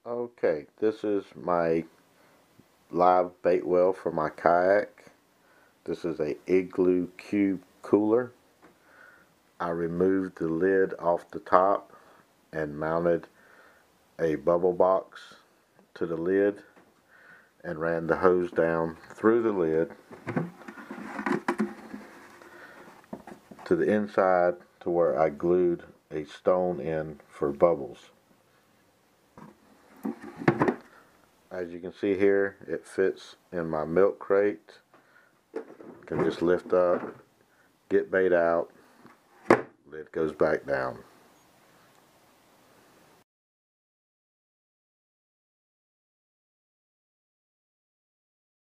Okay, this is my live bait well for my kayak. This is a Igloo cube cooler. I removed the lid off the top and mounted a bubble box to the lid and ran the hose down through the lid to the inside to where I glued a stone in for bubbles. As you can see here, it fits in my milk crate. Can just lift up, get bait out, lid goes back down.